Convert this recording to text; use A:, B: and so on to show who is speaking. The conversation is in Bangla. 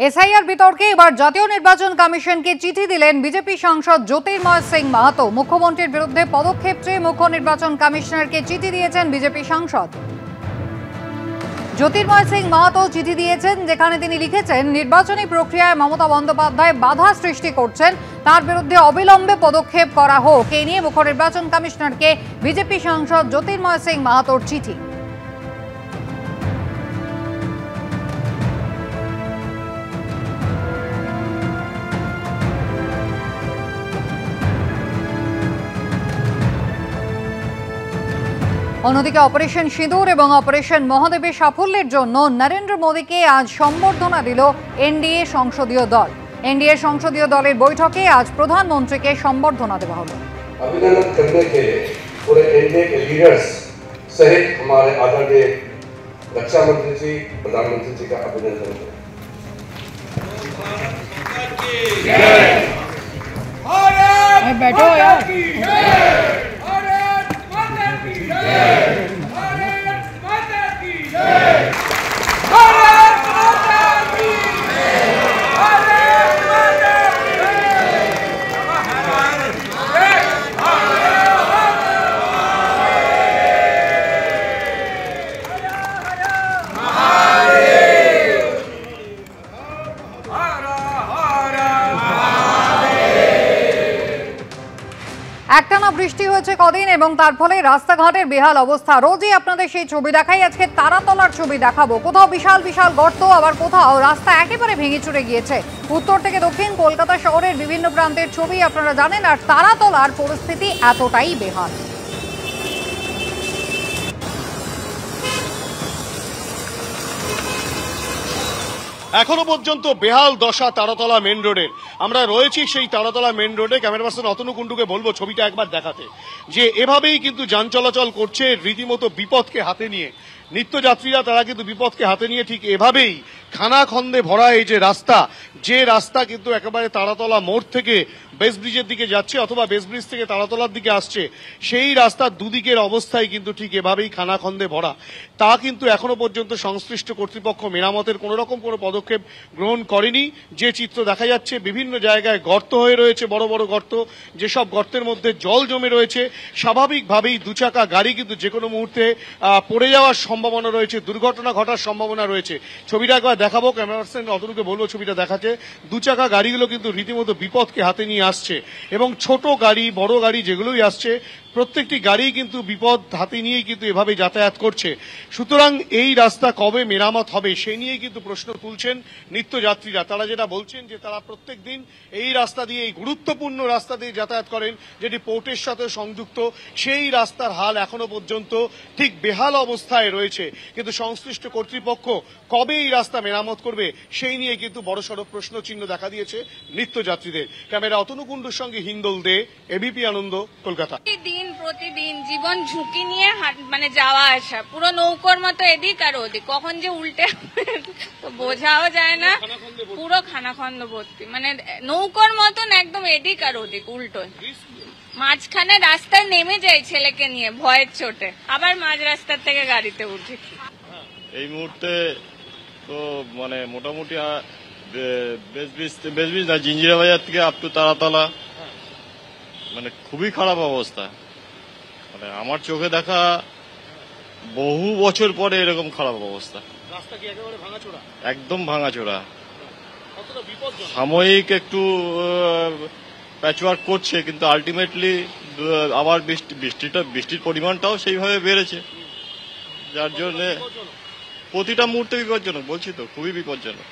A: এসআইআর বিতর্কে এবার জাতীয় নির্বাচন কমিশনকে চিঠি দিলেন বিজেপি সাংসদ জ্যোতির্ময় সিং মাহাতো। মুখ্যমন্ত্রীর বিরুদ্ধে পদক্ষেপ চেয়ে মুখ্য নির্বাচন কমিশনারকে চিঠি দিয়েছেন বিজেপি সাংসদ জ্যোতির্ময় সিং মাহাতো। চিঠি দিয়েছেন যেখানে তিনি লিখেছেন, নির্বাচনী প্রক্রিয়ায় মমতা বন্দ্যোপাধ্যায় বাধা সৃষ্টি করছেন, তার বিরুদ্ধে অবিলম্বে পদক্ষেপ করা হোক। এই নিয়ে মুখ্য নির্বাচন কমিশনারকে বিজেপি সাংসদ জ্যোতির্ময় সিং মাহাতোর চিঠি। অন্যদিকে অপারেশন সিঁদুর এবং অপারেশন মহাদেবের সাফল্যের জন্য নরেন্দ্র মোদীকে আজ সম্বর্ধনা দিল এনডিএ সংসদীয় দল। एनडीए সংসদীয় দলের বৈঠকে আজ প্রধানমন্ত্রীকে সম্বর্ধনা দেওয়া হলো।
B: अभिनंदन करने के पूरे एनडीए के लीडर्स सहित हमारे आदरणीय रक्षा मंत्री जी, प्रधानमंत्री जी का अभिनंदन है।
A: बैठो यार। একটানা বৃষ্টি হয়েছে কদিন এবং তার ফলে রাস্তাঘাটের বেহাল অবস্থা। রোজই আপনাদের সেই ছবি দেখাই, আজকে তারাতলার ছবি দেখাবো। কোথাও বিশাল বিশাল গর্ত, আবার কোথাও রাস্তা একেবারে ভেঙে চুরে গিয়েছে। উত্তর থেকে দক্ষিণ কলকাতা শহরের বিভিন্ন প্রান্তের ছবি আপনারা জানেন, আর তারাতলার পরিস্থিতি এতটাই বেহাল।
C: এখনো পর্যন্ত বেহাল দশা তারাতলা মেন রোডের। আমরা রয়েছি সেই তারাতলা মেন রোডে। ক্যামেরা পার্সন অতনু কুণ্ডুকে বলবো ছবিটা একবার দেখাতে, যে এভাবেই কিন্তু যান চলাচল করছে রীতিমতো বিপদকে হাতে নিয়ে। নিত্যযাত্রীরা তারা কিন্তু বিপদকে হাতে নিয়ে ঠিক এভাবেই খানাখন্দে ভরা এই যে রাস্তা কিন্তু একেবারে তারাতলা মোড় থেকে বেস ব্রিজের দিকে যাচ্ছে অথবা বেস ব্রিজ থেকে তারাতলার দিকে আসছে, সেই রাস্তার দুদিকের অবস্থায় কিন্তু ঠিক এভাবেই খানাখন্দে ভরা। তা কিন্তু এখনো পর্যন্ত সংশ্লিষ্ট কর্তৃপক্ষ মেরামতের কোন রকম কোনো পদক্ষেপ গ্রহণ করেনি। যে চিত্র দেখা যাচ্ছে, বিভিন্ন জায়গায় গর্ত হয়ে রয়েছে, বড় বড় গর্ত, যেসব গর্তের মধ্যে জল জমে রয়েছে। স্বাভাবিকভাবেই দুচাকা গাড়ি কিন্তু যে কোনো মুহূর্তে পড়ে যাওয়ার সম্ভাবনা রয়েছে, দুর্ঘটনা ঘটার সম্ভাবনা রয়েছে। ছবিটা একবার দেখাবো, ক্যামেরা পার্সন অতনুকে বলবো ছবিটা দেখাতে। দুচাকা গাড়িগুলো কিন্তু রীতিমতো বিপদকে হাতে নিয়ে আসছে, এবং ছোট গাড়ি বড় গাড়ি যেগুলোই আসছে প্রত্যেকটি গাড়ি কিন্তু বিপদ হাতে নিয়েই কিন্তু এভাবে যাতায়াত করছে। সুতরাং এই রাস্তা কবে মেরামত হবে সেই নিয়েই কিন্তু প্রশ্ন তুলছেন নিত্যযাত্রীরা। তারা যেটা বলছেন যে তারা প্রত্যেক দিন এই রাস্তা দিয়ে, এই গুরুত্বপূর্ণ রাস্তা দিয়ে যাতায়াত করেন, যেটি পোর্টের সাথে সংযুক্ত। সেই রাস্তার হাল এখনো পর্যন্ত ঠিক বেহাল অবস্থায় রয়েছে, কিন্তু সংশ্লিষ্ট কর্তৃপক্ষ কবে এই রাস্তা মেরামত করবে সেই নিয়ে কিন্তু বড়সড় প্রশ্নচিহ্ন দেখা দিয়েছে নিত্যযাত্রীদের। ক্যামেরা অতনু কুণ্ডুর সঙ্গে হিন্দল দে, এবিপি আনন্দ, কলকাতা।
D: প্রতিদিন জীবন ঝুঁকি নিয়ে মানে যাওয়া আসা, পুরো নৌকোর মতো এদিক আর ওদিক, কখন যে উল্টে তো বোঝাও যায় না। পুরো খানাখন্দ ভর্তি, মানে নৌকোর মতন একদম এদিক আর ওদিক উল্টো। মাঝখানে রাস্তায় নেমে যাই ছেলেকে নিয়ে ভয়ের চোটে, আবার মাঝ রাস্তার থেকে গাড়িতে উঠি।
E: এই মুহূর্তে তো মানে মোটামুটি বেশ ব্রিজ না, জিঞ্জিরা বাজার থেকে আপ টু তারাতলা মানে খুবই খারাপ অবস্থা। মানে আমার চোখে দেখা বহু বছর পরে এরকম খারাপ অবস্থা। একদম ভাঙাচোরা। সাময়িক একটু প্যাচওয়ার্ক করছে, কিন্তু আলটিমেটলি আবার বৃষ্টির পরিমাণটাও সেইভাবে বেড়েছে, যার জন্য প্রতিটা মুহূর্তে বিপজ্জনক। বলছি তো খুবই বিপজ্জনক।